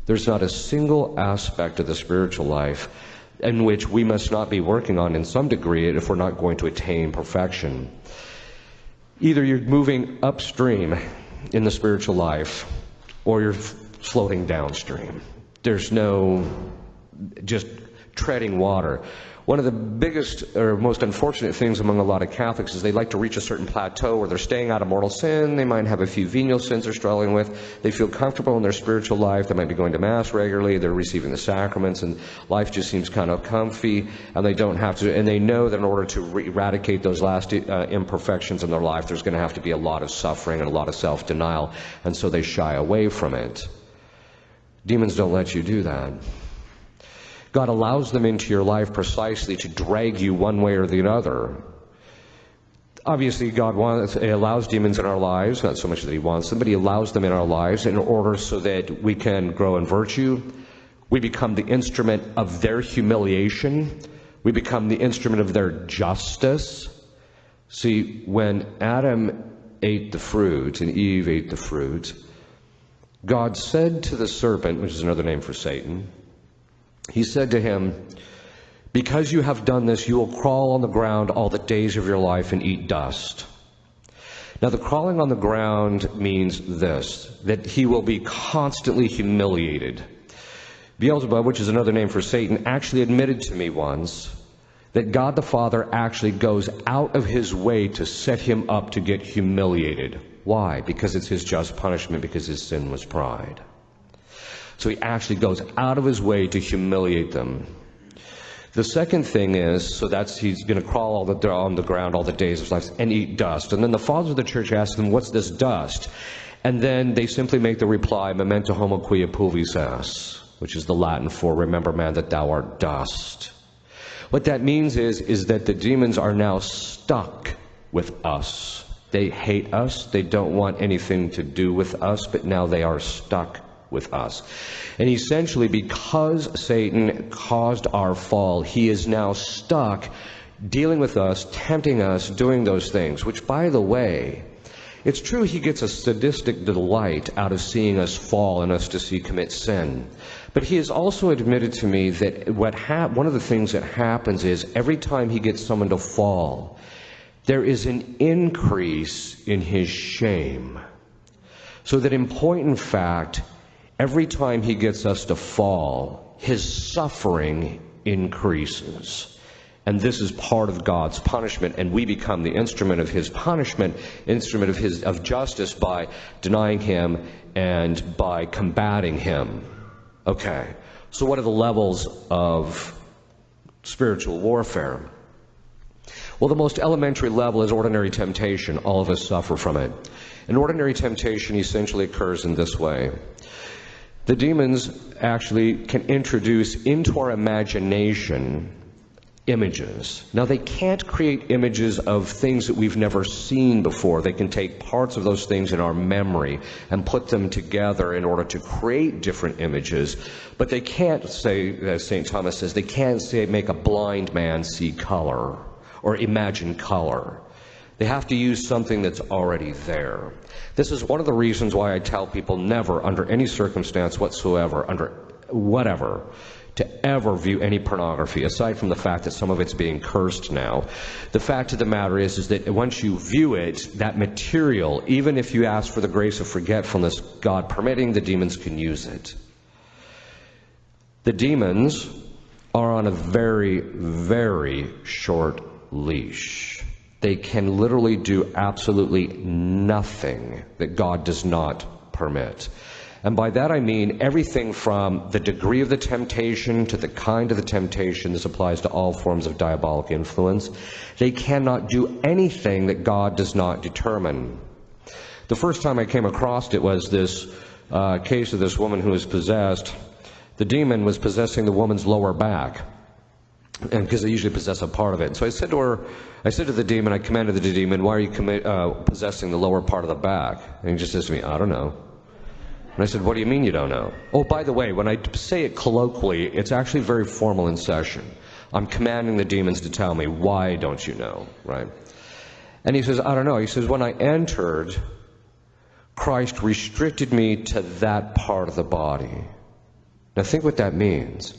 There's not a single aspect of the spiritual life in which we must not be working on in some degree if we're not going to attain perfection. Either you're moving upstream in the spiritual life or you're floating downstream. There's no just treading water. One of the biggest or most unfortunate things among a lot of Catholics is they like to reach a certain plateau where they're staying out of mortal sin. They might have a few venial sins they're struggling with. They feel comfortable in their spiritual life. They might be going to Mass regularly. They're receiving the sacraments, and life just seems kind of comfy, and they don't have to. And they know that in order to eradicate those last imperfections in their life, there's going to have to be a lot of suffering and a lot of self-denial, and so they shy away from it. Demons don't let you do that. God allows them into your life precisely to drag you one way or the other. Obviously, God allows demons in our lives, not so much that He wants them, but He allows them in our lives in order so that we can grow in virtue. We become the instrument of their humiliation. We become the instrument of their justice. See, when Adam ate the fruit and Eve ate the fruit, God said to the serpent, which is another name for Satan, He said to him, "Because you have done this, you will crawl on the ground all the days of your life and eat dust." Now, the crawling on the ground means this, that he will be constantly humiliated. Beelzebub, which is another name for Satan, actually admitted to me once that God the Father actually goes out of His way to set him up to get humiliated. Why? Because it's His just punishment, because his sin was pride. So He actually goes out of His way to humiliate them. The second thing is, He's going to crawl on the ground all the days of his life and eat dust. And then the fathers of the church ask them, "What's this dust?" And then they simply make the reply, "Memento homo quia pulvis est," which is the Latin for "Remember, man, that thou art dust." What that means is that the demons are now stuck with us. They hate us. They don't want anything to do with us, but now they are stuck with us. And essentially, because Satan caused our fall, he is now stuck dealing with us, tempting us, doing those things, which, by the way, it's true he gets a sadistic delight out of seeing us fall and us to see commit sin. But he has also admitted to me that one of the things that happens is every time he gets someone to fall, there is an increase in his shame. So that in point and fact, every time he gets us to fall, his suffering increases. And this is part of God's punishment, and we become the instrument of His punishment, instrument of justice by denying Him and by combating Him. Okay, so what are the levels of spiritual warfare? Well, the most elementary level is ordinary temptation. All of us suffer from it. And ordinary temptation essentially occurs in this way. The demons actually can introduce into our imagination images. Now, they can't create images of things that we've never seen before. They can take parts of those things in our memory and put them together in order to create different images. But they can't say, as St. Thomas says, they can't make a blind man see color or imagine color. They have to use something that's already there. This is one of the reasons why I tell people never, under any circumstance whatsoever, under whatever, to ever view any pornography, aside from the fact that some of it's being cursed now. The fact of the matter is that once you view it, that material, even if you ask for the grace of forgetfulness, God permitting, the demons can use it. The demons are on a very, very short leash. They can literally do absolutely nothing that God does not permit. And by that I mean everything from the degree of the temptation to the kind of the temptation. This applies to all forms of diabolic influence. They cannot do anything that God does not determine. The first time I came across it was this case of this woman who was possessed. The demon was possessing the woman's lower back, and because they usually possess a part of it. So I said to the demon, I commanded the demon, "Why are you possessing the lower part of the back?" And he just says to me, "I don't know." And I said, "What do you mean you don't know?" Oh, by the way, when I say it colloquially, it's actually very formal in session. I'm commanding the demons to tell me, "Why don't you know?" Right? And he says, "I don't know." He says, "When I entered, Christ restricted me to that part of the body." Now think what that means.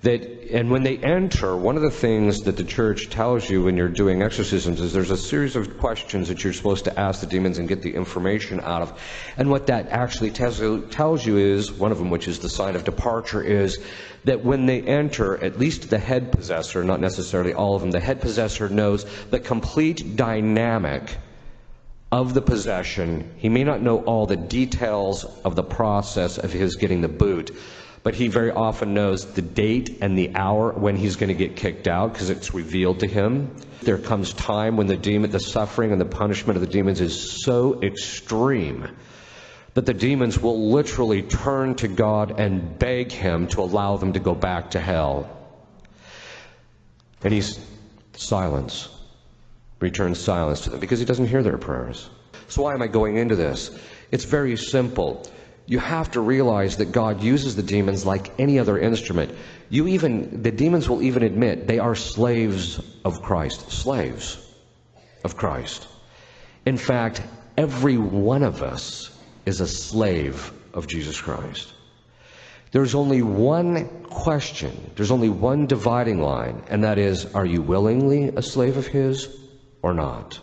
And when they enter, one of the things that the church tells you when you're doing exorcisms is there's a series of questions that you're supposed to ask the demons and get the information out of. And what that actually tells you is, one of them, which is the sign of departure, is that when they enter, at least the head possessor, not necessarily all of them, the head possessor knows the complete dynamic of the possession. He may not know all the details of the process of his getting the boot, but he very often knows the date and the hour when he's going to get kicked out because it's revealed to him. There comes time when the suffering and the punishment of the demons is so extreme that the demons will literally turn to God and beg him to allow them to go back to hell. And he's silence. Returns silence to them because he doesn't hear their prayers. So why am I going into this? It's very simple. You have to realize that God uses the demons like any other instrument. The demons will even admit they are slaves of Christ. Slaves of Christ. In fact, every one of us is a slave of Jesus Christ. There's only one question, there's only one dividing line, and that is, are you willingly a slave of His or not?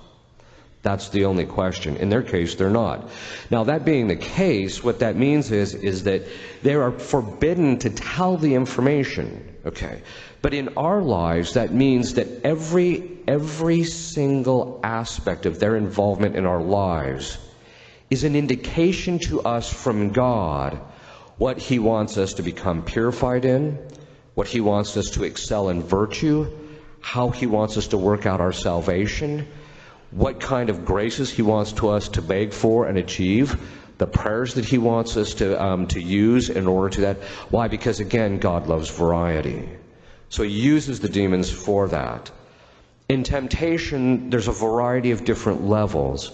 That's the only question. In their case, they're not. Now, that being the case, what that means is that they are forbidden to tell the information. Okay. But in our lives, that means that every single aspect of their involvement in our lives is an indication to us from God what He wants us to become purified in, what He wants us to excel in virtue, how He wants us to work out our salvation, what kind of graces He wants us to beg for and achieve, the prayers that He wants us to use in order to that. Why? Because again, God loves variety. So He uses the demons for that. In temptation, there's a variety of different levels.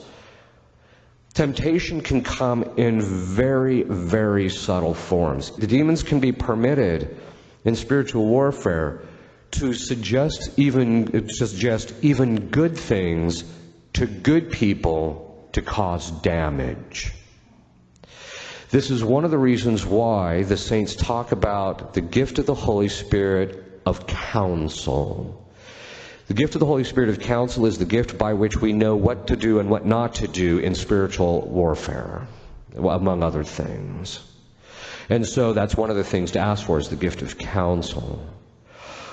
Temptation can come in very, very subtle forms. The demons can be permitted in spiritual warfare to suggest even good things to good people to cause damage. This is one of the reasons why the saints talk about the gift of the Holy Spirit of counsel. The gift of the Holy Spirit of counsel is the gift by which we know what to do and what not to do in spiritual warfare, among other things. And so that's one of the things to ask for, is the gift of counsel.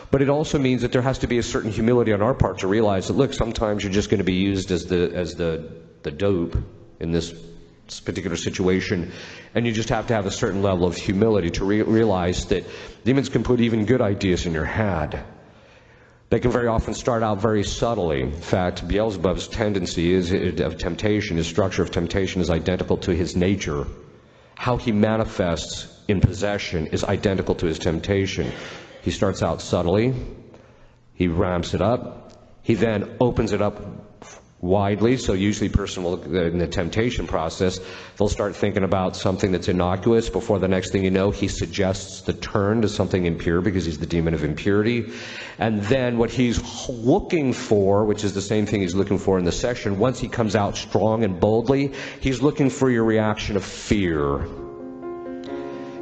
But it also means that there has to be a certain humility on our part to realize that, look, sometimes you're just going to be used as the dope in this particular situation, and you just have to have a certain level of humility to realize that demons can put even good ideas in your head. They can very often start out very subtly. In fact, Beelzebub's tendency of temptation, his structure of temptation is identical to his nature. How he manifests in possession is identical to his temptation. He starts out subtly, he ramps it up, he then opens it up widely. So usually a person will, in the temptation process, they'll start thinking about something that's innocuous. Before the next thing you know, he suggests the turn to something impure because he's the demon of impurity. And then what he's looking for, which is the same thing he's looking for in the section, once he comes out strong and boldly, he's looking for your reaction of fear.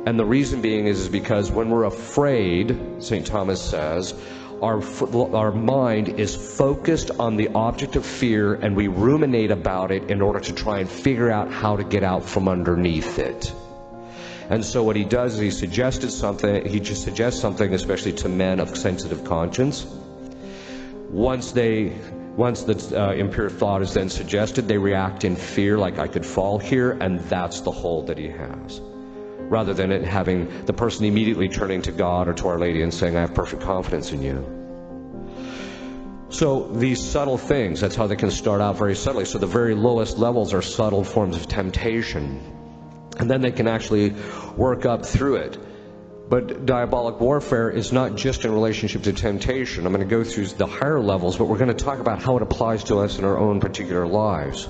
And the reason being is because when we're afraid, St. Thomas says, our mind is focused on the object of fear, and we ruminate about it in order to try and figure out how to get out from underneath it. And so what he does is he just suggests something, especially to men of sensitive conscience. Once the impure thought is then suggested, they react in fear, like I could fall here, and that's the hold that he has. Rather than it having the person immediately turning to God or to Our Lady and saying, I have perfect confidence in you. So these subtle things, that's how they can start out very subtly. So the very lowest levels are subtle forms of temptation. And then they can actually work up through it. But diabolic warfare is not just in relationship to temptation. I'm going to go through the higher levels, but we're going to talk about how it applies to us in our own particular lives.